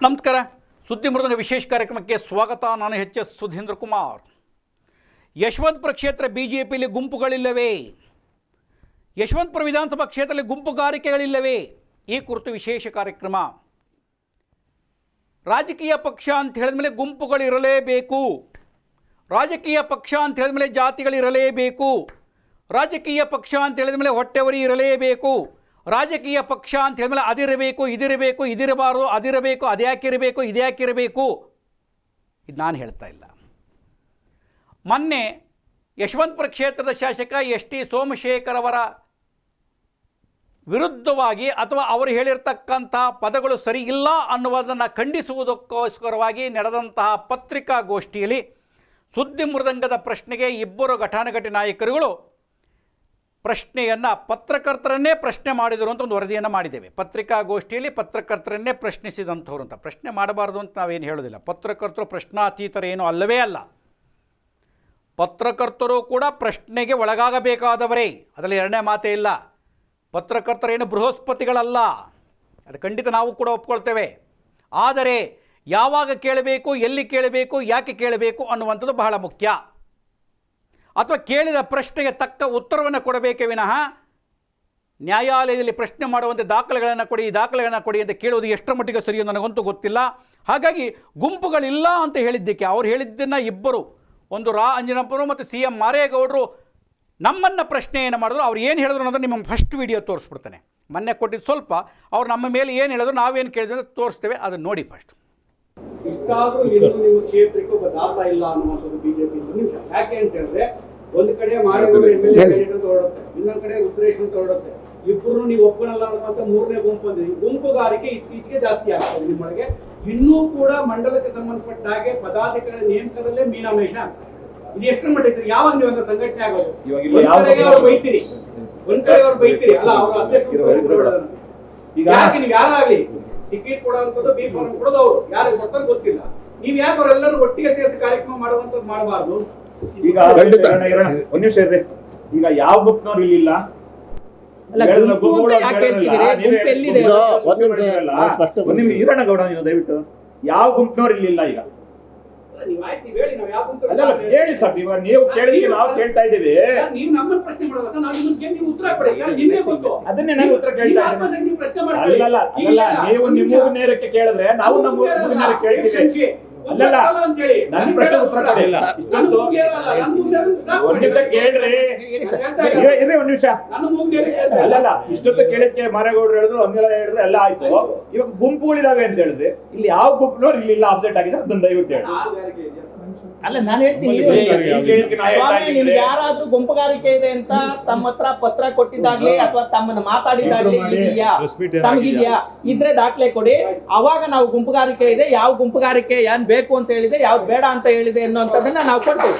ನಮಸ್ಕಾರ. ಸುದ್ದಿ ಮೃದಂಗ ವಿಶೇಷ ಕಾರ್ಯಕ್ರಮಕ್ಕೆ ಸ್ವಾಗತ. ನಾನು ಎಚ್.ಎಸ್. ಸುಧೀಂದ್ರ ಕುಮಾರ್. ಯಶವಂತಪುರ ಕ್ಷೇತ್ರ ಬಿಜೆಪಿಯಲ್ಲಿ ಗುಂಪುಗಳಿಲ್ಲವೇ? ಯಶವಂತಪುರ ವಿಧಾನಸಭಾ ಕ್ಷೇತ್ರದಲ್ಲಿ ಗುಂಪುಗಾರಿಕೆಗಳಿಲ್ಲವೇ? ಈ ಕುರಿತು ವಿಶೇಷ ಕಾರ್ಯಕ್ರಮ. ರಾಜಕೀಯ ಪಕ್ಷ ಅಂತ ಹೇಳಿದ್ಮೇಲೆ ಗುಂಪುಗಳಿರಲೇಬೇಕು. ರಾಜಕೀಯ ಪಕ್ಷ ಅಂತ ಹೇಳಿದ್ಮೇಲೆ ಜಾತಿಗಳಿರಲೇಬೇಕು. ರಾಜಕೀಯ ಪಕ್ಷ ಅಂತ ಹೇಳಿದ್ಮೇಲೆ ಹೊಟ್ಟೆವರಿ ಇರಲೇಬೇಕು. ರಾಜಕೀಯ ಪಕ್ಷ ಅಂತ ಹೇಳಿದ್ಮೇಲೆ ಅದಿರಬೇಕು, ಇದಿರಬೇಕು, ಇದಿರಬಾರ್ದು, ಅದಿರಬೇಕು, ಅದ್ಯಾಕಿರಬೇಕು, ಇದ್ಯಾಕಿರಬೇಕು. ಇದು ನಾನು ಹೇಳ್ತಾ ಇಲ್ಲ. ಮೊನ್ನೆ ಯಶವಂತಪುರ ಕ್ಷೇತ್ರದ ಶಾಸಕ ಎಸ್.ಟಿ. ಸೋಮಶೇಖರ್ ಅವರ ವಿರುದ್ಧವಾಗಿ ಅಥವಾ ಅವರು ಹೇಳಿರ್ತಕ್ಕಂಥ ಪದಗಳು ಸರಿ ಇಲ್ಲ ಅನ್ನುವುದನ್ನು ಖಂಡಿಸುವುದಕ್ಕೋಸ್ಕರವಾಗಿ ನಡೆದಂತಹ ಪತ್ರಿಕಾಗೋಷ್ಠಿಯಲ್ಲಿ ಸುದ್ದಿ ಮೃದಂಗದ ಪ್ರಶ್ನೆಗೆ ಇಬ್ಬರು ಘಟಾನುಘಟಿ ನಾಯಕರುಗಳು ಪ್ರಶ್ನೆಯನ್ನು ಪತ್ರಕರ್ತರನ್ನೇ ಪ್ರಶ್ನೆ ಮಾಡಿದರು ಅಂತ ಒಂದು ವರದಿಯನ್ನು ಮಾಡಿದ್ದೇವೆ. ಪತ್ರಿಕಾಗೋಷ್ಠಿಯಲ್ಲಿ ಪತ್ರಕರ್ತರನ್ನೇ ಪ್ರಶ್ನಿಸಿದಂಥವ್ರು ಅಂತ. ಪ್ರಶ್ನೆ ಮಾಡಬಾರ್ದು ಅಂತ ನಾವೇನು ಹೇಳೋದಿಲ್ಲ. ಪತ್ರಕರ್ತರು ಪ್ರಶ್ನಾತೀತರೇನೂ ಅಲ್ಲವೇ ಅಲ್ಲ. ಪತ್ರಕರ್ತರು ಕೂಡ ಪ್ರಶ್ನೆಗೆ ಒಳಗಾಗಬೇಕಾದವರೇ, ಅದರಲ್ಲಿ ಎರಡನೇ ಮಾತೇ ಇಲ್ಲ. ಪತ್ರಕರ್ತರೇನು ಬೃಹಸ್ಪತಿಗಳಲ್ಲ, ಅದು ಖಂಡಿತ ನಾವು ಕೂಡ ಒಪ್ಕೊಳ್ತೇವೆ. ಆದರೆ ಯಾವಾಗ ಕೇಳಬೇಕು, ಎಲ್ಲಿ ಕೇಳಬೇಕು, ಯಾಕೆ ಕೇಳಬೇಕು ಅನ್ನುವಂಥದ್ದು ಬಹಳ ಮುಖ್ಯ. ಅಥವಾ ಕೇಳಿದ ಪ್ರಶ್ನೆಗೆ ತಕ್ಕ ಉತ್ತರವನ್ನು ಕೊಡಬೇಕೇ ವಿನಃ ನ್ಯಾಯಾಲಯದಲ್ಲಿ ಪ್ರಶ್ನೆ ಮಾಡುವಂತೆ ದಾಖಲೆಗಳನ್ನು ಕೊಡಿ, ದಾಖಲೆಗಳನ್ನು ಕೊಡಿ ಅಂತ ಕೇಳುವುದು ಎಷ್ಟರ ಮಟ್ಟಿಗೆ ಸರಿಯೋ ನನಗಂತೂ ಗೊತ್ತಿಲ್ಲ. ಹಾಗಾಗಿ ಗುಂಪುಗಳಿಲ್ಲ ಅಂತ ಹೇಳಿದ್ದಕ್ಕೆ ಅವ್ರು ಹೇಳಿದ್ದನ್ನು ಇಬ್ಬರು, ಒಂದು ರಾ ಅಂಜನಪ್ಪರು ಮತ್ತು ಸಿ.ಎಂ. ಮಾರೇಗೌಡರು ನಮ್ಮನ್ನು ಪ್ರಶ್ನೆಯನ್ನು ಮಾಡಿದ್ರು. ಅವ್ರು ಏನು ಹೇಳಿದ್ರು ಅನ್ನೋದು ನಿಮ್ಮ ಫಸ್ಟ್ ವಿಡಿಯೋ ತೋರಿಸ್ಬಿಡ್ತಾನೆ. ಮೊನ್ನೆ ಕೊಟ್ಟಿದ್ದು ಸ್ವಲ್ಪ, ಅವ್ರು ನಮ್ಮ ಮೇಲೆ ಏನು ಹೇಳಿದ್ರು, ನಾವೇನು ಕೇಳಿದ್ರು ಅಂತ ತೋರಿಸ್ತೇವೆ. ಅದನ್ನು ನೋಡಿ ಫಸ್ಟ್. ಇಷ್ಟಾದ್ರೂ ಇನ್ನು ನಿಮ್ಮ ಕ್ಷೇತ್ರಕ್ಕೆ ಒಬ್ಬ ದಾತ ಇಲ್ಲ ಅನ್ನುವಂಥದ್ದು ಬಿಜೆಪಿ ನಿಮಿಷ. ಯಾಕೆ ಅಂತ ಹೇಳಿದ್ರೆ, ಒಂದು ಕಡೆ ಮಾಡಿರುವ MLA ಅಂತ ಹೊರಡುತ್ತೆ, ಇನ್ನೊಂದು ಕಡೆ ರುದ್ರೇಶ್ ಅಂತ ಹೊರಡುತ್ತೆ. ಇಬ್ಬರು ನೀವು ಒಪ್ಪನಲ್ಲ ಅನ್ನುವಂಥ ಮೂರನೇ ಗುಂಪು ಬಂದಿದೆ. ಗುಂಪುಗಾರಿಕೆ ಇತ್ತೀಚೆಗೆ ಜಾಸ್ತಿ ಆಗ್ತದೆ ನಿಮ್ಮೊಳಗೆ. ಇನ್ನೂ ಕೂಡ ಮಂಡಲಕ್ಕೆ ಸಂಬಂಧಪಟ್ಟ ಹಾಗೆ ಪದಾಧಿಕಾರಿ ನೇಮಕದಲ್ಲೇ ಮೀನಾಮೇಷ ಆಗ್ತದೆ. ಇದು ಎಷ್ಟು ಮಟ್ಟಿಗೆ ಸರ್? ಯಾವಾಗ ನೀವು ಸಂಘಟನೆ ಆಗೋದು? ಒಂದ್ ಕಡೆಗೆ ಅವ್ರು ಬೈತೀರಿ, ಒಂದ್ ಕಡೆ ಅವ್ರು ಬೈತೀರಿ ಅಲ್ಲ, ಅವ್ರ ಅಧ್ಯಕ್ಷರು ಯಾಕೆ ನೀವು ಯಾರಾಗ್ಲಿ ಟಿಕೆಟ್ ಕೊಡುವಂಥದ್ದು, ಬಿ ಫಾರ್ಮ್ ಕೊಡೋದು ಅವರು ಯಾರಿಗೆ ಕೊಡ್ತಾರೆ ಗೊತ್ತಿಲ್ಲ. ನೀವ್ ಯಾಕೆ ಅವರೆಲ್ಲರೂ ಒಟ್ಟಿಗೆ ಸೇರಿಸಿ ಕಾರ್ಯಕ್ರಮ ಮಾಡುವಂಥದ್ದು ಮಾಡಬಾರ್ದು? ಈಗ ಒಂದ್ ನಿಮಿಷ ಇರ್ರಿ. ಈಗ ಯಾವ ಗುಂಪ್ನವ್ರು ಇಲ್ಲಿಲ್ಲ, ಈರಣ್ಣ ಗೌಡ, ನೀವು ದಯವಿಟ್ಟು ಯಾವ ಗುಂಪ್ನವ್ರು ಇಲ್ಲಿಲ್ಲ. ಈಗ ಹೇಳಿ ಸರ್, ಇವಾಗ ನೀವು ಕೇಳಿದ್ರೆ ನಾವು ಕೇಳ್ತಾ ಇದ್ದೀವಿ. ನೀವು ನಮ್ಮನ್ನು ಪ್ರಶ್ನೆ ಮಾಡಲ್ಲ ಸರ್, ನಾವು ನೀವು ಉತ್ತರ ಕೊಡಿ. ನಿನ್ನೆ ಗೊತ್ತು, ಅದನ್ನೇ ನಾನು ಉತ್ತರ ಕೇಳ್ತಾ ಇದ್ದೀನಿ. ಅಲ್ಲಲ್ಲ ಅಲ್ಲಲ್ಲ, ನೀವು ನಿಮ್ಮ ನೇರಕ್ಕೆ ಕೇಳಿದ್ರೆ ನಾವು ನಮ್ಮ ನೇರಕ್ಕೆ ಕೇಳ್ತೀವಿ. ಅಲ್ಲಲ್ಲ, ನನ್ನ ಪ್ರಶ್ನೆ ಉತ್ತರ ಕೊಡಿಲ್ಲ. ಇಷ್ಟೊಂದು ಒಂದ್ ನಿಮಿಷ ಕೇಳ್ರಿ, ಇರ್ರಿ ಒಂದ್ ನಿಮಿಷ. ಅಲ್ಲಲ್ಲ, ಇಷ್ಟೊತ್ತು ಕೇಳಿದ್ಕೆ ಮಾರೇಗೌಡರು ಹೇಳಿದ್ರು, ಹಂಗೆಲ್ಲ ಹೇಳಿದ್ರೆ ಎಲ್ಲ ಆಯ್ತು. ಇವಾಗ ಗುಂಪುಗಳಿದಾವೆ ಅಂತ ಹೇಳಿದ್ರೆ, ಇಲ್ಲಿ ಯಾವ ಗುಂಪಿನವ್ರು ಇಲ್ಲಿ ಅಪ್ಡೇಟ್ ಆಗಿದೆ ಅದನ್ನ ದಯವಿಟ್ಟು ಹೇಳಿ. ಅಲ್ಲ, ನಾನು ಹೇಳ್ತೀನಿ, ಸ್ವಾಮಿ ನಿಮ್ಗೆ ಯಾರಾದ್ರೂ ಗುಂಪುಗಾರಿಕೆ ಇದೆ ಅಂತ ತಮ್ಮ ಹತ್ರ ಪತ್ರ ಕೊಟ್ಟಿದ್ದಾಗ್ಲಿ ಅಥವಾ ತಮ್ಮನ್ನ ಮಾತಾಡಿದಾಗ್ಲಿ ಇದೆಯಾ, ತಮಗಿದ್ಯಾ? ಇದ್ರೆ ದಾಖಲೆ ಕೊಡಿ. ಅವಾಗ ನಾವು ಗುಂಪುಗಾರಿಕೆ ಇದೆ, ಯಾವ ಗುಂಪುಗಾರಿಕೆ ಏನ್ ಬೇಕು ಅಂತ ಹೇಳಿದೆ, ಯಾವ್ದು ಬೇಡ ಅಂತ ಹೇಳಿದೆ ಅನ್ನೋಂಥದ್ದನ್ನ ನಾವು ಕೊಡ್ತೀವಿ.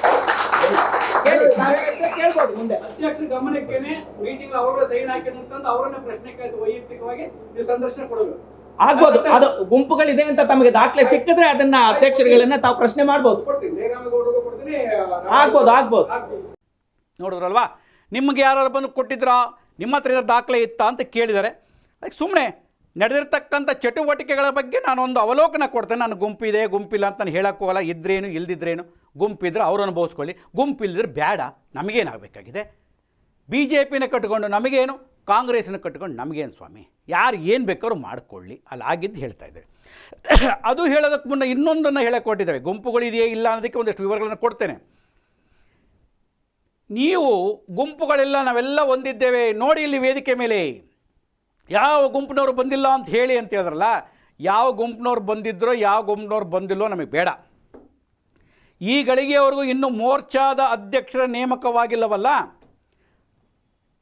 ಕೇಳ್ಬೋದು ಮುಂದೆ. ಅಧ್ಯಕ್ಷರ ಗಮನಕ್ಕೇನೆ ಮೀಟಿಂಗ್ ಅವರ ಸೈನ್ ಹಾಕಿದಂತ ಅವರನ್ನ ಪ್ರಶ್ನೆ ವೈಯಕ್ತಿಕವಾಗಿ ನೀವು ಸಂದರ್ಶನ ಕೊಡಬೇಕು. ಆಗ್ಬೋದು. ಅದು ಗುಂಪುಗಳಿದೆ ಅಂತ ತಮಗೆ ದಾಖಲೆ ಸಿಕ್ಕಿದ್ರೆ ಅದನ್ನ ಅಧ್ಯಕ್ಷರುಗಳನ್ನ ತಾವು ಪ್ರಶ್ನೆ ಮಾಡ್ಬೋದು. ಆಗ್ಬೋದು. ನೋಡಿದ್ರಲ್ವಾ, ನಿಮಗೆ ಯಾರು ಬಂದು ಕೊಟ್ಟಿದ್ರಾ, ನಿಮ್ಮ ಹತ್ರ ದಾಖಲೆ ಇತ್ತಾ ಅಂತ ಕೇಳಿದ್ದಾರೆ. ಅದಕ್ಕೆ ಸುಮ್ಮನೆ ನಡೆದಿರ್ತಕ್ಕಂಥ ಚಟುವಟಿಕೆಗಳ ಬಗ್ಗೆ ನಾನೊಂದು ಅವಲೋಕನ ಕೊಡ್ತೇನೆ. ನಾನು ಗುಂಪಿದೆ ಗುಂಪಿಲ್ಲ ಅಂತ ನಾನು ಹೇಳೋಕ್ಕೂ ಹೋಗಲ್ಲ. ಇದ್ರೇನು ಇಲ್ದಿದ್ರೇನು, ಗುಂಪಿದ್ರೆ ಅವರು ಅನುಭವಿಸ್ಕೊಳ್ಳಿ, ಗುಂಪಿಲ್ಲದ್ರೆ ಬೇಡ. ನಮಗೇನಾಗಬೇಕಾಗಿದೆ? BJPನ ಕಟ್ಕೊಂಡು ನಮಗೇನು, ಕಾಂಗ್ರೆಸ್ನ ಕಟ್ಕೊಂಡು ನಮಗೇನು ಸ್ವಾಮಿ? ಯಾರು ಏನು ಬೇಕಾದ್ರೂ ಮಾಡಿಕೊಳ್ಳಿ, ಅಲ್ಲಿ ಆಗಿದ್ದು ಹೇಳ್ತಾ ಇದ್ದೇವೆ. ಅದು ಹೇಳೋದಕ್ಕೆ ಮುನ್ನ ಇನ್ನೊಂದನ್ನು ಹೇಳಕ್ಕೆ ಕೊಟ್ಟಿದ್ದೇವೆ. ಗುಂಪುಗಳಿದೆಯೇ ಇಲ್ಲ ಅನ್ನೋದಕ್ಕೆ ಒಂದಷ್ಟು ವಿವರಗಳನ್ನು ಕೊಡ್ತೇನೆ. ನೀವು ಗುಂಪುಗಳೆಲ್ಲ ನಾವೆಲ್ಲ ಹೊಂದಿದ್ದೇವೆ ನೋಡಿ, ಇಲ್ಲಿ ವೇದಿಕೆ ಮೇಲೆ ಯಾವ ಗುಂಪಿನವ್ರು ಬಂದಿಲ್ಲ ಅಂತ ಹೇಳಿ ಅಂತ ಹೇಳಿದ್ರಲ್ಲ, ಯಾವ ಗುಂಪಿನವ್ರು ಬಂದಿದ್ರೋ ಯಾವ ಗುಂಪಿನವ್ರು ಬಂದಿಲ್ಲೋ ನಮಗೆ ಬೇಡ. ಈ ಗಳಿಗೆವರೆಗೂ ಇನ್ನೂ ಮೋರ್ಚಾದ ಅಧ್ಯಕ್ಷರ ನೇಮಕವಾಗಿಲ್ಲವಲ್ಲ.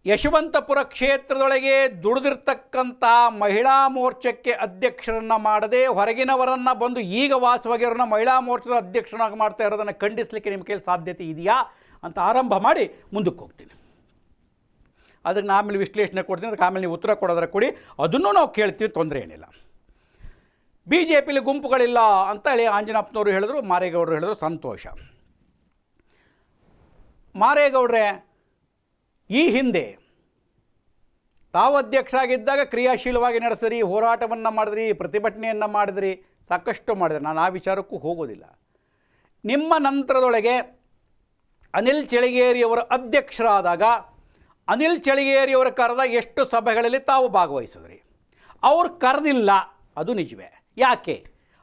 ಯಶವಂತಪುರ ಕ್ಷೇತ್ರದೊಳಗೆ ದುಡಿದಿರ್ತಕ್ಕಂಥ ಮಹಿಳಾ ಮೋರ್ಚಾಕ್ಕೆ ಅಧ್ಯಕ್ಷರನ್ನು ಮಾಡದೆ ಹೊರಗಿನವರನ್ನು ಬಂದು ಈಗ ವಾಸವಾಗಿರೋರನ್ನ ಮಹಿಳಾ ಮೋರ್ಚಾದ ಅಧ್ಯಕ್ಷರನ್ನಾಗಿ ಮಾಡ್ತಾ ಇರೋದನ್ನು ಖಂಡಿಸಲಿಕ್ಕೆ ನಿಮ್ಮ ಕೈಲಿ ಸಾಧ್ಯತೆ ಇದೆಯಾ ಅಂತ ಆರಂಭ ಮಾಡಿ ಮುಂದಕ್ಕೆ ಹೋಗ್ತೀನಿ. ಅದಕ್ಕೆ ನಾನು ಆಮೇಲೆ ವಿಶ್ಲೇಷಣೆ ಕೊಡ್ತೀನಿ. ಅದಕ್ಕೆ ಆಮೇಲೆ ನೀವು ಉತ್ತರ ಕೊಡೋದ್ರೆ ಕೊಡಿ, ಅದನ್ನು ನಾವು ಕೇಳ್ತೀವಿ, ತೊಂದರೆ ಏನಿಲ್ಲ. BJPಲಿ ಗುಂಪುಗಳಿಲ್ಲ ಅಂತ ಹೇಳಿ ಆಂಜನಪ್ಪನವರು ಹೇಳಿದ್ರು, ಮಾರೇಗೌಡರು ಹೇಳಿದ್ರು, ಸಂತೋಷ. ಮಾರೇಗೌಡ್ರೆ, ಈ ಹಿಂದೆ ತಾವು ಅಧ್ಯಕ್ಷರಾಗಿದ್ದಾಗ ಕ್ರಿಯಾಶೀಲವಾಗಿ ನಡೆಸಿದ್ರಿ, ಹೋರಾಟವನ್ನು ಮಾಡಿದ್ರಿ, ಪ್ರತಿಭಟನೆಯನ್ನು ಮಾಡಿದ್ರಿ, ಸಾಕಷ್ಟು ಮಾಡಿದೆ, ನಾನು ಆ ವಿಚಾರಕ್ಕೂ ಹೋಗೋದಿಲ್ಲ. ನಿಮ್ಮ ನಂತರದೊಳಗೆ ಅನಿಲ್ ಚಳಿಗೇರಿಯವರ ಅಧ್ಯಕ್ಷರಾದಾಗ ಅನಿಲ್ ಚಳಿಗೇರಿಯವರ ಕರೆದ ಎಷ್ಟು ಸಭೆಗಳಲ್ಲಿ ತಾವು ಭಾಗವಹಿಸಿದ್ರಿ? ಅವ್ರು ಕರೆದಿಲ್ಲ, ಅದು ನಿಜವೇ. ಯಾಕೆ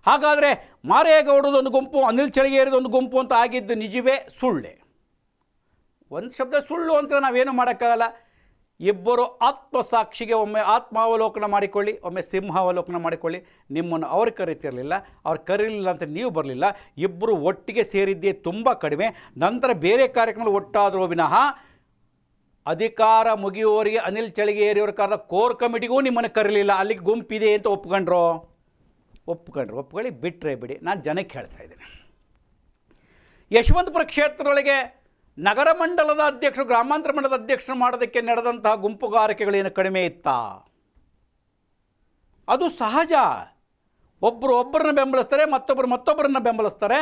ಹಾಗಾದರೆ? ಮಾರೇಗೌಡದೊಂದು ಗುಂಪು, ಅನಿಲ್ ಚಳಿಗೇರಿದೊಂದು ಗುಂಪು ಅಂತ ಆಗಿದ್ದು ನಿಜವೇ ಸುಳ್ಳೆ? ಒಂದು ಶಬ್ದ ಸುಳ್ಳು ಅಂತ ನಾವೇನು ಮಾಡೋಕ್ಕಾಗಲ್ಲ. ಇಬ್ಬರು ಆತ್ಮಸಾಕ್ಷಿಗೆ ಒಮ್ಮೆ ಆತ್ಮಾವಲೋಕನ ಮಾಡಿಕೊಳ್ಳಿ, ಒಮ್ಮೆ ಸಿಂಹಾವಲೋಕನ ಮಾಡಿಕೊಳ್ಳಿ. ನಿಮ್ಮನ್ನು ಅವ್ರು ಕರೀತಿರಲಿಲ್ಲ, ಅವ್ರು ಕರೀಲಿಲ್ಲ ಅಂತ ನೀವು ಬರಲಿಲ್ಲ. ಇಬ್ಬರು ಒಟ್ಟಿಗೆ ಸೇರಿದ್ದೇ ತುಂಬ ಕಡಿಮೆ. ನಂತರ ಬೇರೆ ಕಾರ್ಯಕ್ರಮಗಳು ಒಟ್ಟಾದರೂ ವಿನಃ ಅಧಿಕಾರ ಮುಗಿಯುವವರಿಗೆ ಅನಿಲ್ ಚಳಿಗೇರಿಯವ್ರ ಕರೆದ ಕೋರ್ ಕಮಿಟಿಗೂ ನಿಮ್ಮನ್ನು ಕರೀಲಿಲ್ಲ. ಅಲ್ಲಿಗೆ ಗುಂಪಿದೆ ಅಂತ ಒಪ್ಕೊಂಡ್ರು. ಬಿಟ್ಟರೆ ಬಿಡಿ, ನಾನು ಜನಕ್ಕೆ ಹೇಳ್ತಾ ಇದ್ದೀನಿ. ಯಶವಂತಪುರ ಕ್ಷೇತ್ರದೊಳಗೆ ನಗರ ಮಂಡಲದ ಅಧ್ಯಕ್ಷರು, ಗ್ರಾಮಾಂತರ ಮಂಡಲದ ಅಧ್ಯಕ್ಷರು ಮಾಡೋದಕ್ಕೆ ನಡೆದಂತಹ ಗುಂಪುಗಾರಿಕೆಗಳೇನು ಕಡಿಮೆ ಇತ್ತಾ? ಅದು ಸಹಜ. ಒಬ್ಬರನ್ನ ಬೆಂಬಲಿಸ್ತಾರೆ, ಮತ್ತೊಬ್ಬರನ್ನ ಬೆಂಬಲಿಸ್ತಾರೆ.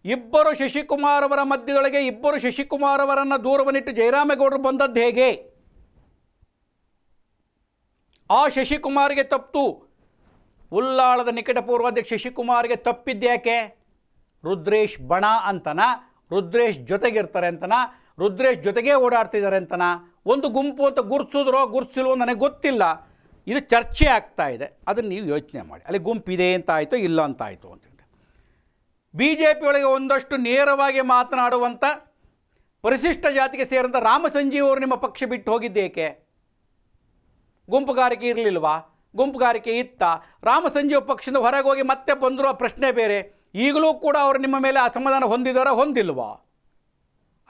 ಇಬ್ಬರು ಶಶಿಕುಮಾರ್ ಅವರ ಮಧ್ಯದೊಳಗೆ ಇಬ್ಬರು ಶಶಿಕುಮಾರ್ ಅವರನ್ನು ದೂರವನ್ನಿಟ್ಟು ಜಯರಾಮೇಗೌಡರು ಬಂದದ್ದು ಹೇಗೆ? ಆ ಶಶಿಕುಮಾರ್ಗೆ ತಪ್ಪು. ಉಲ್ಲಾಳದ ನಿಕಟ ಪೂರ್ವಾಧ್ಯಕ್ಷ ಶಶಿಕುಮಾರ್ಗೆ ತಪ್ಪಿದ್ಯಾಕೆ? ರುದ್ರೇಶ್ ಬಣ ಅಂತನ, ರುದ್ರೇಶ್ ಜೊತೆಗಿರ್ತಾರೆ ಅಂತನ, ರುದ್ರೇಶ್ ಜೊತೆಗೇ ಓಡಾಡ್ತಿದ್ದಾರೆ ಅಂತನ, ಒಂದು ಗುಂಪು ಅಂತ ಗುರ್ಸಿಲ್ವೋ ನನಗೆ ಗೊತ್ತಿಲ್ಲ. ಇದು ಚರ್ಚೆ ಆಗ್ತಾ ಇದೆ, ಅದನ್ನು ನೀವು ಯೋಚನೆ ಮಾಡಿ. ಅಲ್ಲಿ ಗುಂಪಿದೆ ಅಂತ ಆಯಿತು, ಇಲ್ಲ ಅಂತ ಆಯಿತು ಅಂತೇಳಿ ಬಿ ಜೆ ಪಿ ಒಳಗೆ ಒಂದಷ್ಟು ನೇರವಾಗಿ ಮಾತನಾಡುವಂಥ ಪರಿಶಿಷ್ಟ ಜಾತಿಗೆ ಸೇರಿದಂಥ ರಾಮಸಂಜೀವ್ ಅವರು ನಿಮ್ಮ ಪಕ್ಷ ಬಿಟ್ಟು ಹೋಗಿದ್ದೇಕೆ? ಗುಂಪುಗಾರಿಕೆ ಇರಲಿಲ್ವಾ? ಗುಂಪುಗಾರಿಕೆ ಇತ್ತ? ರಾಮಸಂಜೀವ್ ಪಕ್ಷದಿಂದ ಹೊರಗೆ ಹೋಗಿ ಮತ್ತೆ ಬಂದರೂ ಆ ಪ್ರಶ್ನೆ ಬೇರೆ. ಈಗಲೂ ಕೂಡ ಅವರು ನಿಮ್ಮ ಮೇಲೆ ಅಸಮಾಧಾನ ಹೊಂದಿಲ್ವಾ?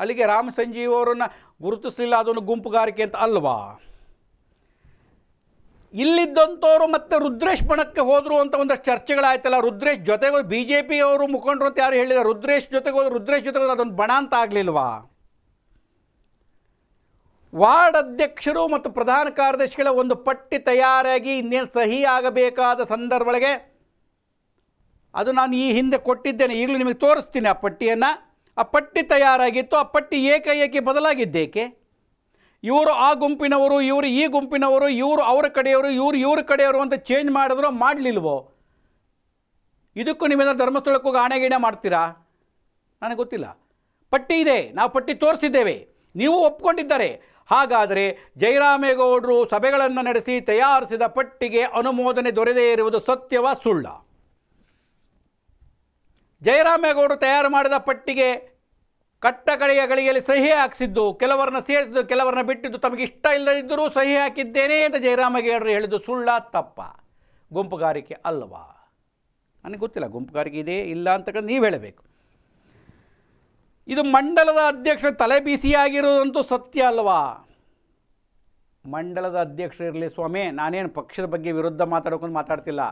ಅಲ್ಲಿಗೆ ರಾಮಸಂಜೀವ್ ಅವರನ್ನು ಗುರುತಿಸಲಿಲ್ಲ, ಅದೊಂದು ಗುಂಪುಗಾರಿಕೆ ಅಂತ ಅಲ್ವಾ? ಇಲ್ಲಿದ್ದಂಥವ್ರು ಮತ್ತೆ ರುದ್ರೇಶ್ ಬಣಕ್ಕೆ ಹೋದರು ಅಂತ ಒಂದಷ್ಟು ಚರ್ಚೆಗಳಾಯ್ತಲ್ಲ. ರುದ್ರೇಶ್ ಜೊತೆಗೆ ಬಿ ಜೆ ಪಿ ಅವರು ಮುಖಂಡರು ಅಂತ ಯಾರು ಹೇಳಿದ್ದಾರೆ? ರುದ್ರೇಶ್ ಜೊತೆಗೆ ಹೋದ್ರು ಅದೊಂದು ಬಣ ಅಂತ ಆಗಲಿಲ್ವಾ? ವಾರ್ಡ್ ಅಧ್ಯಕ್ಷರು ಮತ್ತು ಪ್ರಧಾನ ಕಾರ್ಯದರ್ಶಿಗಳ ಒಂದು ಪಟ್ಟಿ ತಯಾರಾಗಿ ಇನ್ನೇನು ಸಹಿ ಆಗಬೇಕಾದ ಸಂದರ್ಭಗಳಿಗೆ, ಅದು ನಾನು ಈ ಹಿಂದೆ ಕೊಟ್ಟಿದ್ದೇನೆ, ಈಗಲೂ ನಿಮಗೆ ತೋರಿಸ್ತೀನಿ ಆ ಪಟ್ಟಿಯನ್ನು. ಆ ಪಟ್ಟಿ ತಯಾರಾಗಿತ್ತು, ಆ ಪಟ್ಟಿ ಏಕಾಏಕಿ ಬದಲಾಗಿದ್ದೇಕೆ? ಇವರು ಆ ಗುಂಪಿನವರು, ಇವರು ಈ ಗುಂಪಿನವರು, ಇವರು ಅವರ ಕಡೆಯವರು, ಇವ್ರ ಕಡೆಯವರು ಅಂತ ಚೇಂಜ್ ಮಾಡಿದ್ರು, ಮಾಡಲಿಲ್ವೋ? ಇದಕ್ಕೂ ನೀವೇನಾದ್ರು ಧರ್ಮಸ್ಥಳಕ್ಕೂ ಆಣೆಗೀಣೆ ಮಾಡ್ತೀರಾ? ನನಗೆ ಗೊತ್ತಿಲ್ಲ. ಪಟ್ಟಿ ಇದೆ, ನಾವು ಪಟ್ಟಿ ತೋರಿಸಿದ್ದೇವೆ, ನೀವು ಒಪ್ಕೊಂಡಿದ್ದಾರೆ. ಹಾಗಾದರೆ ಜಯರಾಮೇಗೌಡರು ಸಭೆಗಳನ್ನು ನಡೆಸಿ ತಯಾರಿಸಿದ ಪಟ್ಟಿಗೆ ಅನುಮೋದನೆ ದೊರೆಯದೇ ಇರುವುದು ಸತ್ಯವಾ ಸುಳ್ಳ? ಜಯರಾಮೇಗೌಡರು ತಯಾರು ಮಾಡಿದ ಪಟ್ಟಿಗೆ ಕಟ್ಟ ಕಡೆಯ ಗಳಿಗೆಯಲ್ಲಿ ಸಹಿ ಹಾಕಿಸಿದ್ದು, ಕೆಲವರನ್ನ ಸೇರಿಸಿದ್ದು, ಕೆಲವರನ್ನ ಬಿಟ್ಟಿದ್ದು, ತಮಗೆ ಇಷ್ಟ ಇಲ್ಲದಿದ್ದರೂ ಸಹಿ ಹಾಕಿದ್ದೇನೆ ಅಂತ ಜಯರಾಮೇಗೌಡರು ಹೇಳಿದ್ದು ಸುಳ್ಳ ತಪ್ಪ? ಗುಂಪುಗಾರಿಕೆ ಅಲ್ವಾ? ನನಗೆ ಗೊತ್ತಿಲ್ಲ, ಗುಂಪುಗಾರಿಕೆ ಇದೆ ಇಲ್ಲ ಅಂತಕ್ಕಂಥ ನೀವು ಹೇಳಬೇಕು. ಇದು ಮಂಡಲದ ಅಧ್ಯಕ್ಷರ ತಲೆ ಬಿಸಿಯಾಗಿರೋದಂತೂ ಸತ್ಯ ಅಲ್ವಾ? ಮಂಡಲದ ಅಧ್ಯಕ್ಷರಿರಲಿ ಸ್ವಾಮಿ, ನಾನೇನು ಪಕ್ಷದ ಬಗ್ಗೆ ವಿರುದ್ಧ ಮಾತಾಡ್ತಿಲ್ಲ.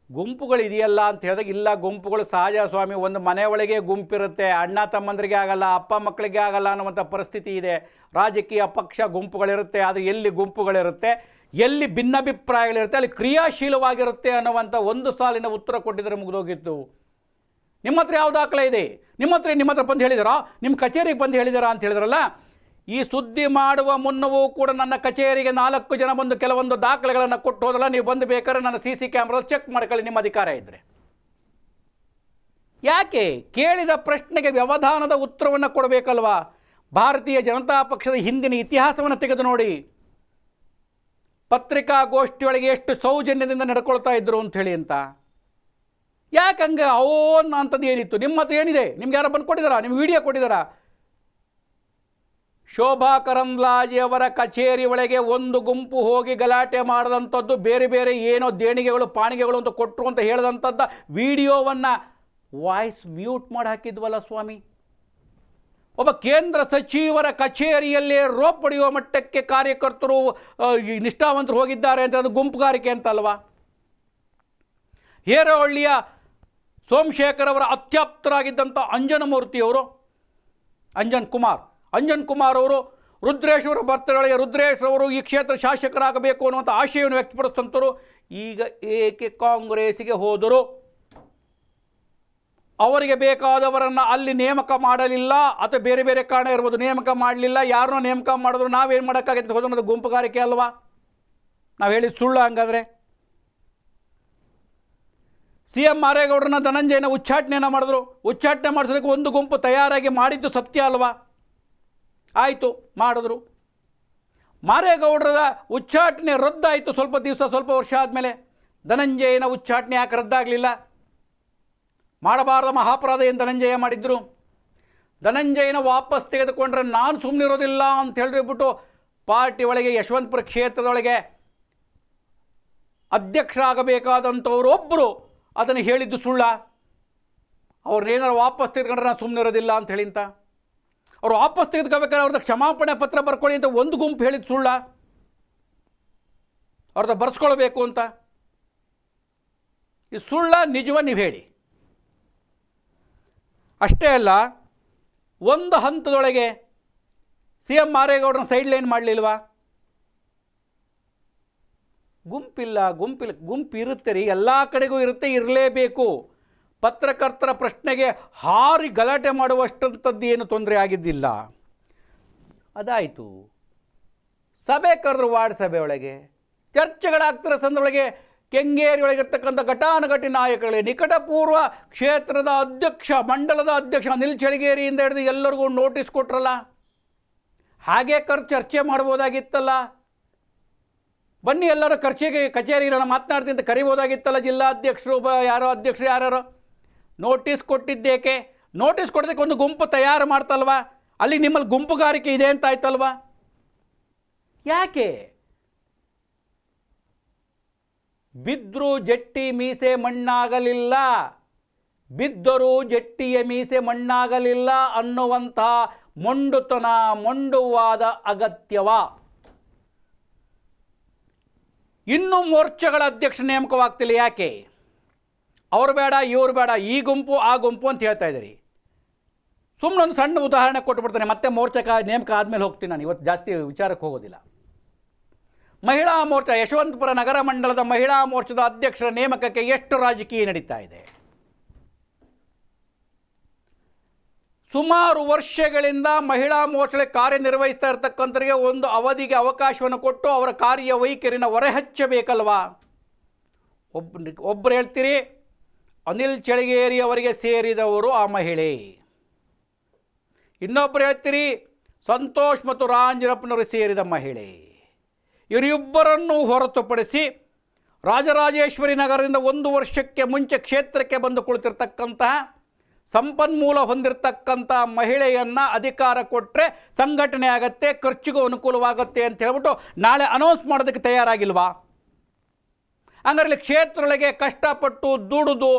ಗುಂಪುಗಳಿದೆಯಲ್ಲ ಅಂತ ಹೇಳಿದಾಗ, ಇಲ್ಲ ಗುಂಪುಗಳು ಸಹಜ ಸ್ವಾಮಿ, ಒಂದು ಮನೆ ಒಳಗೆ ಗುಂಪಿರುತ್ತೆ, ಅಣ್ಣ ತಮ್ಮಂದರಿಗೆ ಆಗಲ್ಲ, ಅಪ್ಪ ಮಕ್ಕಳಿಗೆ ಆಗಲ್ಲ ಅನ್ನುವಂಥ ಪರಿಸ್ಥಿತಿ ಇದೆ. ರಾಜಕೀಯ ಪಕ್ಷ ಗುಂಪುಗಳಿರುತ್ತೆ, ಅದು ಎಲ್ಲಿ ಗುಂಪುಗಳಿರುತ್ತೆ, ಎಲ್ಲಿ ಭಿನ್ನಾಭಿಪ್ರಾಯಗಳಿರುತ್ತೆ ಅಲ್ಲಿ ಕ್ರಿಯಾಶೀಲವಾಗಿರುತ್ತೆ ಅನ್ನುವಂಥ ಒಂದು ಸಾಲಿನ ಉತ್ತರ ಕೊಟ್ಟಿದ್ರೆ ಮುಗಿದೋಗಿತ್ತು. ನಿಮ್ಮ ಹತ್ರ ಯಾವ ದಾಖಲೆ ಇದೆ? ನಿಮ್ಮ ಹತ್ರ ಬಂದು ಹೇಳಿದಾರಾ? ನಿಮ್ಮ ಕಚೇರಿಗೆ ಬಂದು ಹೇಳಿದಾರಾ ಅಂತ ಹೇಳಿದ್ರಲ್ಲ. ಈ ಸುದ್ದಿ ಮಾಡುವ ಮುನ್ನವೂ ಕೂಡ ನನ್ನ ಕಚೇರಿಗೆ 4 ಜನ ಬಂದು ಕೆಲವೊಂದು ದಾಖಲೆಗಳನ್ನು ಕೊಟ್ಟು ಹೋದಲ್ಲ. ನೀವು ಬಂದು ಬೇಕಾದ್ರೆ ನನ್ನ CC ಕ್ಯಾಮ್ರಾ ಚೆಕ್ ಮಾಡ್ಕೊಳ್ಳಿ, ನಿಮ್ಮ ಅಧಿಕಾರ ಇದ್ದರೆ. ಯಾಕೆ? ಕೇಳಿದ ಪ್ರಶ್ನೆಗೆ ವ್ಯವಧಾನದ ಉತ್ತರವನ್ನು ಕೊಡಬೇಕಲ್ವಾ? ಭಾರತೀಯ ಜನತಾ ಪಕ್ಷದ ಹಿಂದಿನ ಇತಿಹಾಸವನ್ನು ತೆಗೆದು ನೋಡಿ. ಪತ್ರಿಕಾಗೋಷ್ಠಿಯೊಳಗೆ ಎಷ್ಟು ಸೌಜನ್ಯದಿಂದ ನಡ್ಕೊಳ್ತಾ ಇದ್ರು ಅಂಥೇಳಿ ಅಂತ. ಯಾಕಂಗೆ ಅವನ್ನ ಅಂಥದ್ದು ಏನಿತ್ತು? ನಿಮ್ಮ ಹತ್ರ ಏನಿದೆ? ನಿಮ್ಗೆ ಯಾರು ಬಂದು ಕೊಟ್ಟಿದ್ದಾರಾ? ನಿಮ್ಗೆ ವಿಡಿಯೋ ಕೊಟ್ಟಿದ್ದಾರಾ? ಶೋಭಾ ಕರಂದ್ಲಾಜೆ ಅವರ ಕಚೇರಿ ಒಳಗೆ ಒಂದು ಗುಂಪು ಹೋಗಿ ಗಲಾಟೆ ಮಾಡಿದಂಥದ್ದು, ಬೇರೆ ಬೇರೆ ಏನೋ ದೇಣಿಗೆಗಳು ಪಾಣಿಗೆಗಳು ಅಂತ ಕೊಟ್ಟರು ಅಂತ ಹೇಳಿದಂಥದ್ದು ವಿಡಿಯೋವನ್ನು ವಾಯ್ಸ್ ಮ್ಯೂಟ್ ಮಾಡಿ ಹಾಕಿದ್ವಲ್ಲ ಸ್ವಾಮಿ. ಒಬ್ಬ ಕೇಂದ್ರ ಸಚಿವರ ಕಚೇರಿಯಲ್ಲೇ ರೋಪ್ ಪಡೆಯುವ ಮಟ್ಟಕ್ಕೆ ಕಾರ್ಯಕರ್ತರು ನಿಷ್ಠಾವಂತರು ಹೋಗಿದ್ದಾರೆ ಅಂತ ಅದು ಗುಂಪುಗಾರಿಕೆ ಅಂತಲ್ವಾ? ಹೇರಹಳ್ಳಿಯ ಸೋಮಶೇಖರ್ ಅವರ ಅತ್ಯಾಪ್ತರಾಗಿದ್ದಂಥ ಅಂಜನ್ ಕುಮಾರ್ ಅವರು ರುದ್ರೇಶ್ ಅವರ ಬರ್ತಡೇಗೆ ರುದ್ರೇಶ್ ಅವರು ಈ ಕ್ಷೇತ್ರ ಶಾಸಕರಾಗಬೇಕು ಅನ್ನುವಂಥ ಆಶಯವನ್ನು ವ್ಯಕ್ತಪಡಿಸಿದಂಥವರು ಈಗ ಏಕೆ ಕಾಂಗ್ರೆಸ್ಸಿಗೆ ಹೋದರು? ಅವರಿಗೆ ಬೇಕಾದವರನ್ನು ಅಲ್ಲಿ ನೇಮಕ ಮಾಡಲಿಲ್ಲ, ಅಥವಾ ಬೇರೆ ಬೇರೆ ಕಾರಣ ಇರ್ಬೋದು, ನೇಮಕ ಮಾಡಲಿಲ್ಲ. ಯಾರನ್ನೋ ನೇಮಕ ಮಾಡಿದ್ರು ನಾವೇನು ಮಾಡೋಕ್ಕಾಗತ್ತೆ? ಹೋದೋದು ಗುಂಪುಗಾರಿಕೆ ಅಲ್ವಾ? ನಾವು ಹೇಳಿದ ಸುಳ್ಳು ಹಂಗಾದರೆ? CM ಮಾರೇಗೌಡರನ್ನ ಧನಂಜಯನ ಉಚ್ಚಾಟನೆಯನ್ನು ಮಾಡಿದ್ರು. ಉಚ್ಚಾಟನೆ ಮಾಡಿಸೋದಕ್ಕೆ ಒಂದು ಗುಂಪು ತಯಾರಾಗಿ ಮಾಡಿದ್ದು ಸತ್ಯ ಅಲ್ವಾ? ಆಯಿತು, ಮಾಡಿದ್ರು. ಮಾರೇಗೌಡರ ಉಚ್ಚಾಟನೆ ರದ್ದಾಯಿತು. ಸ್ವಲ್ಪ ವರ್ಷ ಆದಮೇಲೆ ಧನಂಜಯನ ಉಚ್ಚಾಟನೆ ಯಾಕೆ ರದ್ದಾಗಲಿಲ್ಲ? ಮಾಡಬಾರದ ಮಹಾಪರಾಧ ಏನು ಧನಂಜಯ ಮಾಡಿದ್ರು? ಧನಂಜಯನ ವಾಪಸ್ ತೆಗೆದುಕೊಂಡ್ರೆ ನಾನು ಸುಮ್ಮನಿರೋದಿಲ್ಲ ಅಂತ ಹೇಳಿಬಿಟ್ಟು ಪಾರ್ಟಿ ಒಳಗೆ ಯಶವಂತಪುರ ಕ್ಷೇತ್ರದೊಳಗೆ ಅಧ್ಯಕ್ಷರಾಗಬೇಕಾದಂಥವ್ರು ಒಬ್ಬರು ಅದನ್ನು ಹೇಳಿದ್ದು ಸುಳ್ಳ? ಅವ್ರನ್ನೇನಾರು ವಾಪಸ್ ತೆಗೆದುಕೊಂಡ್ರೆ ನಾನು ಸುಮ್ಮನಿರೋದಿಲ್ಲ ಅಂತ ಹೇಳಿ ಅಂತ ಅವ್ರು ವಾಪಸ್ ತೆಗೆದುಕೋಬೇಕಾದ್ರೆ ಅವ್ರದ್ದು ಕ್ಷಮಾಪಣೆ ಪತ್ರ ಬರ್ಕೊಳ್ಳಿ ಅಂತ ಒಂದು ಗುಂಪು ಹೇಳಿದ್ದು ಸುಳ್ಳ? ಅವ್ರದ್ದು ಬರ್ಸ್ಕೊಳ್ಬೇಕು ಅಂತ. ಈ ಸುಳ್ಳ ನಿಜವ ನೀವು ಹೇಳಿ. ಅಷ್ಟೇ ಅಲ್ಲ, ಒಂದು ಹಂತದೊಳಗೆ CM ಮಾರೇಗೌಡರನ್ನ ಸೈಡ್ ಲೈನ್ ಮಾಡಲಿಲ್ವಾ? ಗುಂಪು ಇರುತ್ತೆ ರೀ, ಎಲ್ಲ ಕಡೆಗೂ ಇರುತ್ತೆ, ಇರಲೇಬೇಕು. ಪತ್ರಕರ್ತರ ಪ್ರಶ್ನೆಗೆ ಹಾರಿ ಗಲಾಟೆ ಮಾಡುವಷ್ಟಂಥದ್ದು ಏನು ತೊಂದರೆ ಆಗಿದ್ದಿಲ್ಲ. ಅದಾಯಿತು. ಸಭೆ ಕರೆದ್ರು, ವಾರ್ಡ್ ಸಭೆ ಒಳಗೆ ಚರ್ಚೆಗಳಾಗ್ತಿರೋ ಸಂದರ್ಭದೊಳಗೆ ಕೆಂಗೇರಿ ಒಳಗಿರ್ತಕ್ಕಂಥ ಘಟಾನುಘಟಿ ನಾಯಕಗಳೇ, ನಿಕಟಪೂರ್ವ ಕ್ಷೇತ್ರದ ಅಧ್ಯಕ್ಷ, ಮಂಡಲದ ಅಧ್ಯಕ್ಷ ಅನಿಲ್ ಚಳಿಗೇರಿಯಿಂದ ಹಿಡಿದು ಎಲ್ಲರಿಗೂ ನೋಟಿಸ್ ಕೊಟ್ರಲ್ಲ. ಹಾಗೆ ಚರ್ಚೆ ಮಾಡ್ಬೋದಾಗಿತ್ತಲ್ಲ. ಬನ್ನಿ ಎಲ್ಲರೂ ಕಚೇರಿ ನಾನು ಮಾತನಾಡ್ತೀನಿ ಅಂತ ಕರಿಬೋದಾಗಿತ್ತಲ್ಲ. ಜಿಲ್ಲಾಧ್ಯಕ್ಷರು ಯಾರೋ ನೋಟಿಸ್ ಕೊಟ್ಟಿದ್ದೇಕೆ? ನೋಟಿಸ್ ಕೊಡೋದಕ್ಕೆ ಒಂದು ಗುಂಪು ತಯಾರು ಮಾಡ್ತಲ್ವಾ? ಅಲ್ಲಿ ನಿಮ್ಮಲ್ಲಿ ಗುಂಪುಗಾರಿಕೆ ಇದೆ ಅಂತ ಆಯ್ತಲ್ವಾ? ಯಾಕೆ ಬಿದ್ದರೂ ಜಟ್ಟಿ ಮೀಸೆ ಮಣ್ಣಾಗಲಿಲ್ಲ, ಬಿದ್ದರೂ ಜಟ್ಟಿಯ ಮೀಸೆ ಮಣ್ಣಾಗಲಿಲ್ಲ ಅನ್ನುವಂಥ ಮೊಂಡುವಾದ ಅಗತ್ಯವ? ಇನ್ನೂ ಮೋರ್ಚಾಗಳ ಅಧ್ಯಕ್ಷ ನೇಮಕವಾಗ್ತಿಲ್ಲ. ಯಾಕೆ? ಅವರು ಬೇಡ, ಇವರು ಬೇಡ, ಈ ಗುಂಪು ಆ ಗುಂಪು ಅಂತ ಹೇಳ್ತಾ ಇದ್ದೀರಿ. ಸುಮ್ಮನೆ ಒಂದು ಸಣ್ಣ ಉದಾಹರಣೆ ಕೊಟ್ಬಿಡ್ತಾನೆ, ಮತ್ತೆ ಮೋರ್ಚಾ ನೇಮಕ ಆದಮೇಲೆ ಹೋಗ್ತೀನಿ ನಾನು. ಇವತ್ತು ಜಾಸ್ತಿ ವಿಚಾರಕ್ಕೆ ಹೋಗೋದಿಲ್ಲ. ಮಹಿಳಾ ಮೋರ್ಚಾ, ಯಶವಂತಪುರ ನಗರ ಮಂಡಲದ ಮಹಿಳಾ ಮೋರ್ಚಾದ ಅಧ್ಯಕ್ಷರ ನೇಮಕಕ್ಕೆ ಎಷ್ಟು ರಾಜಕೀಯ ನಡೀತಾ ಇದೆ? ಸುಮಾರು ವರ್ಷಗಳಿಂದ ಮಹಿಳಾ ಮೋರ್ಚಾಗೆ ಕಾರ್ಯನಿರ್ವಹಿಸ್ತಾ ಇರ್ತಕ್ಕಂಥವರಿಗೆ ಒಂದು ಅವಧಿಗೆ ಅವಕಾಶವನ್ನು ಕೊಟ್ಟು ಅವರ ಕಾರ್ಯವೈಖರಿನ ಹೊರಹಚ್ಚಬೇಕಲ್ವಾ? ಒಬ್ಬರು ಹೇಳ್ತೀರಿ ಅನಿಲ್ ಚಳಿಗೇರಿ ಅವರಿಗೆ ಸೇರಿದವರು ಆ ಮಹಿಳೆ, ಇನ್ನೊಬ್ಬರು ಹೇಳ್ತೀರಿ ಸಂತೋಷ್ ಮತ್ತು ರಾಂಜನಪ್ಪನವರು ಸೇರಿದ ಮಹಿಳೆ. ಇವರಿಬ್ಬರನ್ನು ಹೊರತುಪಡಿಸಿ ರಾಜರಾಜೇಶ್ವರಿ ನಗರದಿಂದ 1 ವರ್ಷಕ್ಕೆ ಮುಂಚೆ ಕ್ಷೇತ್ರಕ್ಕೆ ಬಂದು ಕುಳಿತಿರ್ತಕ್ಕಂತಹ ಸಂಪನ್ಮೂಲ ಹೊಂದಿರತಕ್ಕಂಥ ಮಹಿಳೆಯನ್ನು ಅಧಿಕಾರ ಕೊಟ್ಟರೆ ಸಂಘಟನೆ ಆಗತ್ತೆ, ಖರ್ಚಿಗೂ ಅನುಕೂಲವಾಗುತ್ತೆ ಅಂತ ಹೇಳ್ಬಿಟ್ಟು ನಾಳೆ ಅನೌನ್ಸ್ ಮಾಡೋದಕ್ಕೆ ತಯಾರಾಗಿಲ್ವಾ? ಹಂಗಾರಲ್ಲಿ ಕ್ಷೇತ್ರದೊಳಗೆ ಕಷ್ಟಪಟ್ಟು ದುಡಿದು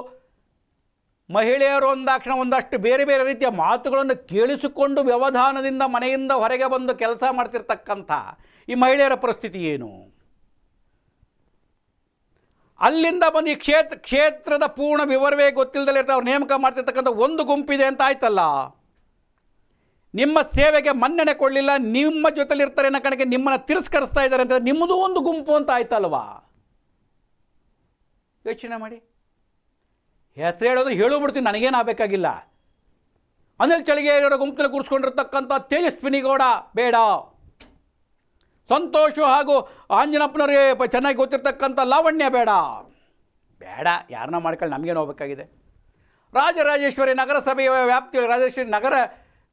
ಮಹಿಳೆಯರು ಒಂದಾಕ್ಷಣ ಒಂದಷ್ಟು ಬೇರೆ ಬೇರೆ ರೀತಿಯ ಮಾತುಗಳನ್ನು ಕೇಳಿಸಿಕೊಂಡು ವ್ಯವಧಾನದಿಂದ ಮನೆಯಿಂದ ಹೊರಗೆ ಬಂದು ಕೆಲಸ ಮಾಡ್ತಿರ್ತಕ್ಕಂಥ ಈ ಮಹಿಳೆಯರ ಪರಿಸ್ಥಿತಿ ಏನು? ಅಲ್ಲಿಂದ ಬಂದು ಈ ಕ್ಷೇತ್ರದ ಪೂರ್ಣ ವಿವರವೇ ಗೊತ್ತಿಲ್ಲದಲ್ಲೇ ಅವ್ರು ನೇಮಕ ಮಾಡ್ತಿರ್ತಕ್ಕಂಥ ಒಂದು ಗುಂಪಿದೆ ಅಂತ ಆಯ್ತಲ್ಲ. ನಿಮ್ಮ ಸೇವೆಗೆ ಮನ್ನಣೆ ಕೊಡಲಿಲ್ಲ, ನಿಮ್ಮ ಜೊತೆಲಿರ್ತಾರೆ ಅನ್ನೋ ಕಣಕ್ಕೆ ನಿಮ್ಮನ್ನು ತಿರಸ್ಕರಿಸ್ತಾ ಇದ್ದಾರೆ ಅಂತ ನಿಮ್ಮದು ಒಂದು ಗುಂಪು ಅಂತ ಆಯ್ತಲ್ವಾ? ಯೋಚನೆ ಮಾಡಿ. ಹೆಸರು ಹೇಳೋದು ಹೇಳೋಬಿಡ್ತೀನಿ, ನನಗೇನಾಗಬೇಕಾಗಿಲ್ಲ. ಅನಿಲ್ ಚಳಿಗೇರಿಯವರ ಗುಂಪಲ್ಲಿ ಕೂರಿಸ್ಕೊಂಡಿರ್ತಕ್ಕಂಥ ತೇಜಸ್ವಿನಿ ಗೌಡ ಬೇಡ, ಸಂತೋಷು ಹಾಗೂ ಆಂಜನಪ್ಪನವ್ರಿಗೆ ಚೆನ್ನಾಗಿ ಗೊತ್ತಿರ್ತಕ್ಕಂಥ ಲಾವಣ್ಯ ಬೇಡ, ಯಾರನ್ನ ಮಾಡ್ಕೊಳ್ಳಿ, ನಮಗೇನು ಹೋಗಬೇಕಾಗಿದೆ. ರಾಜರಾಜೇಶ್ವರಿ ನಗರಸಭೆಯ ವ್ಯಾಪ್ತಿಯಲ್ಲಿ, ರಾಜರಾಜೇಶ್ವರಿ ನಗರ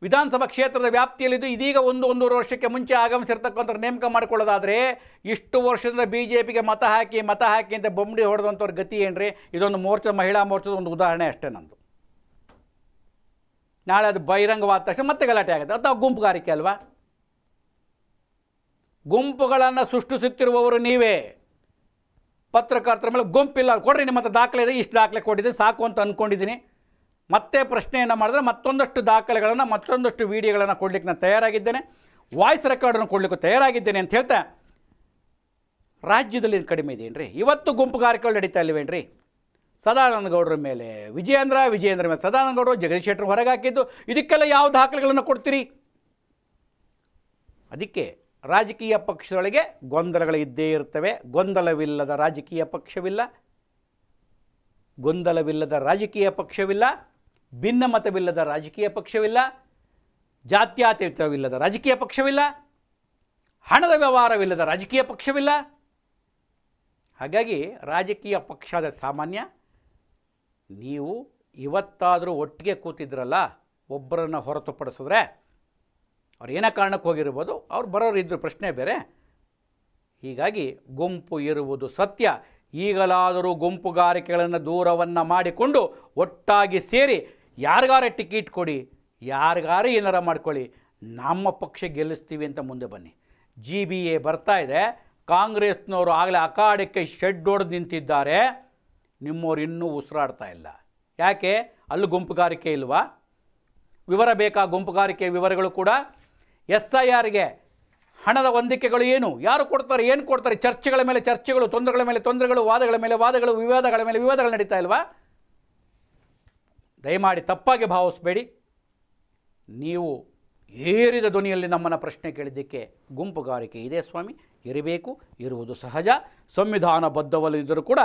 ವಿಧಾನಸಭಾ ಕ್ಷೇತ್ರದ ವ್ಯಾಪ್ತಿಯಲ್ಲಿದ್ದು ಇದೀಗ 1-1.5 ವರ್ಷಕ್ಕೆ ಮುಂಚೆ ಆಗಮಿಸಿರ್ತಕ್ಕಂಥವ್ರು ನೇಮಕ ಮಾಡಿಕೊಳ್ಳೋದಾದರೆ ಇಷ್ಟು ವರ್ಷದಿಂದ BJPಗೆ ಮತ ಹಾಕಿ ಅಂತ ಬೊಂಬಡಿ ಹೊಡೆದಂಥವ್ರ ಗತಿ ಏನ್ರಿ? ಇದೊಂದು ಮೋರ್ಚಾ, ಮಹಿಳಾ ಮೋರ್ಚಾದ ಒಂದು ಉದಾಹರಣೆ ಅಷ್ಟೇ ನಂದು. ನಾಳೆ ಅದು ಬಹಿರಂಗವಾದ ತಕ್ಷಣ ಮತ್ತೆ ಗಲಾಟೆ ಆಗುತ್ತೆ. ಅಥವಾ ಗುಂಪುಗಾರಿಕೆ ಅಲ್ವಾ? ಗುಂಪುಗಳನ್ನು ಸೃಷ್ಟಿಸುತ್ತಿರುವವರು ನೀವೇ. ಪತ್ರಕರ್ತರ ಮೇಲೆ ಗುಂಪಿಲ್ಲ, ಕೊಡ್ರಿ ನಿಮ್ಮ ಹತ್ರ ದಾಖಲೆ ಇದೆ, ಇಷ್ಟು ದಾಖಲೆ ಕೊಟ್ಟಿದ್ದೀನಿ ಸಾಕು ಅಂತ ಅಂದ್ಕೊಂಡಿದ್ದೀನಿ. ಮತ್ತೆ ಪ್ರಶ್ನೆಯನ್ನು ಮಾಡಿದ್ರೆ ಮತ್ತೊಂದಷ್ಟು ದಾಖಲೆಗಳನ್ನು, ಮತ್ತೊಂದಷ್ಟು ವಿಡಿಯೋಗಳನ್ನು ಕೊಡಲಿಕ್ಕೆ ನಾನು ತಯಾರಾಗಿದ್ದೇನೆ, ವಾಯ್ಸ್ ರೆಕಾರ್ಡನ್ನು ಕೊಡಲಿಕ್ಕೂ ತಯಾರಾಗಿದ್ದೇನೆ ಅಂತ ಹೇಳ್ತಾ, ರಾಜ್ಯದಲ್ಲಿ ಕಡಿಮೆ ಇದೆಯೇನ್ರಿ? ಇವತ್ತು ಗುಂಪುಗಾರಿಕೆಗಳು ನಡೀತಾ ಇಲ್ಲವೇನ್ರಿ? ಸದಾನಂದ ಗೌಡರ ಮೇಲೆ ವಿಜಯೇಂದ್ರ ಮೇಲೆ ಸದಾನಂದ ಗೌಡರು, ಜಗದೀಶ್ ಶೆಟ್ಟರ್ ಹೊರಗೆ ಹಾಕಿದ್ದು, ಇದಕ್ಕೆಲ್ಲ ಯಾವ ದಾಖಲೆಗಳನ್ನು ಕೊಡ್ತೀರಿ? ಅದಕ್ಕೆ ರಾಜಕೀಯ ಪಕ್ಷದೊಳಗೆ ಗೊಂದಲಗಳು ಇದ್ದೇ ಇರ್ತವೆ. ಗೊಂದಲವಿಲ್ಲದ ರಾಜಕೀಯ ಪಕ್ಷವಿಲ್ಲ, ಗೊಂದಲವಿಲ್ಲದ ರಾಜಕೀಯ ಪಕ್ಷವಿಲ್ಲ, ಭಿನ್ನಮತವಿಲ್ಲದ ರಾಜಕೀಯ ಪಕ್ಷವಿಲ್ಲ, ಜಾತ್ಯತೀತವಿಲ್ಲದ ರಾಜಕೀಯ ಪಕ್ಷವಿಲ್ಲ, ಹಣದ ವ್ಯವಹಾರವಿಲ್ಲದ ರಾಜಕೀಯ ಪಕ್ಷವಿಲ್ಲ. ಹಾಗಾಗಿ ರಾಜಕೀಯ ಪಕ್ಷದ ಸಾಮಾನ್ಯ, ನೀವು ಇವತ್ತಾದರೂ ಒಟ್ಟಿಗೆ ಕೂತಿದ್ರಲ್ಲ, ಒಬ್ಬರನ್ನು ಹೊರತುಪಡಿಸಿದ್ರೆ ಅವ್ರು ಏನೋ ಕಾರಣಕ್ಕೆ ಹೋಗಿರ್ಬೋದು, ಅವ್ರು ಬರೋರು ಇದ್ದರು, ಪ್ರಶ್ನೆ ಬೇರೆ. ಹೀಗಾಗಿ ಗುಂಪು ಇರುವುದು ಸತ್ಯ. ಈಗಲಾದರೂ ಗುಂಪುಗಾರಿಕೆಗಳನ್ನು ದೂರವನ್ನು ಮಾಡಿಕೊಂಡು ಒಟ್ಟಾಗಿ ಸೇರಿ ಯಾರಿಗಾರ ಟಿಕೆಟ್ ಕೊಡಿ, ಯಾರಿಗಾರ ಏನಾರ ಮಾಡ್ಕೊಳ್ಳಿ, ನಮ್ಮ ಪಕ್ಷ ಗೆಲ್ಲಿಸ್ತೀವಿ ಅಂತ ಮುಂದೆ ಬನ್ನಿ. GBA ಬರ್ತಾ ಇದೆ, ಕಾಂಗ್ರೆಸ್ನವರು ಆಗಲೇ ಅಖಾಡಕ್ಕೆ ಶೆಡ್ ಹೊಡೆದು ನಿಂತಿದ್ದಾರೆ, ನಿಮ್ಮವ್ರು ಇನ್ನೂ ಉಸಿರಾಡ್ತಾ ಇಲ್ಲ. ಯಾಕೆ? ಅಲ್ಲೂ ಗುಂಪುಗಾರಿಕೆ ಇಲ್ವಾ? ವಿವರ ಬೇಕಾ? ಗುಂಪುಗಾರಿಕೆ ವಿವರಗಳು ಕೂಡ. SIRಗೆ ಹಣದ ಹೊಂದಿಕೆಗಳು ಏನು, ಯಾರು ಕೊಡ್ತಾರೆ, ಏನು ಕೊಡ್ತಾರೆ, ಚರ್ಚೆಗಳ ಮೇಲೆ ಚರ್ಚೆಗಳು, ತೊಂದರೆಗಳ ಮೇಲೆ ತೊಂದರೆಗಳು, ವಾದಗಳ ಮೇಲೆ ವಾದಗಳು, ವಿವಾದಗಳ ಮೇಲೆ ವಿವಾದಗಳು ನಡೀತಾ ಇಲ್ವಾ? ದಯಮಾಡಿ ತಪ್ಪಾಗಿ ಭಾವಿಸಬೇಡಿ. ನೀವು ಏರಿದ ಧ್ವನಿಯಲ್ಲಿ ನಮ್ಮನ್ನು ಪ್ರಶ್ನೆ ಕೇಳಿದ್ದಕ್ಕೆ ಗುಂಪುಗಾರಿಕೆ ಇದೆ ಸ್ವಾಮಿ, ಇರಬೇಕು, ಇರುವುದು ಸಹಜ. ಸಂವಿಧಾನಬದ್ಧವಲ್ಲದಿದ್ದರೂ ಕೂಡ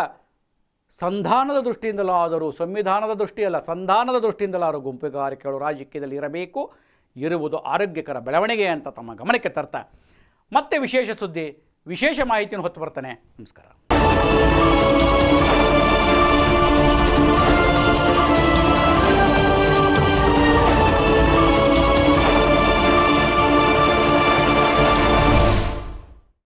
ಸಂಧಾನದ ದೃಷ್ಟಿಯಿಂದಲಾದರೂ, ಸಂವಿಧಾನದ ದೃಷ್ಟಿಯಲ್ಲ ಸಂಧಾನದ ದೃಷ್ಟಿಯಿಂದಲಾದರೂ ಗುಂಪುಗಾರಿಕೆಗಳು ರಾಜಕೀಯದಲ್ಲಿ ಇರಬೇಕು, ಇರುವುದು ಆರೋಗ್ಯಕರ ಬೆಳವಣಿಗೆ ಅಂತ ತಮ್ಮ ಗಮನಕ್ಕೆ ತರ್ತಾ ಮತ್ತೆ ವಿಶೇಷ ಸುದ್ದಿ, ವಿಶೇಷ ಮಾಹಿತಿಯನ್ನು ಹೊತ್ತು ಬರ್ತಾನೆ. ನಮಸ್ಕಾರ.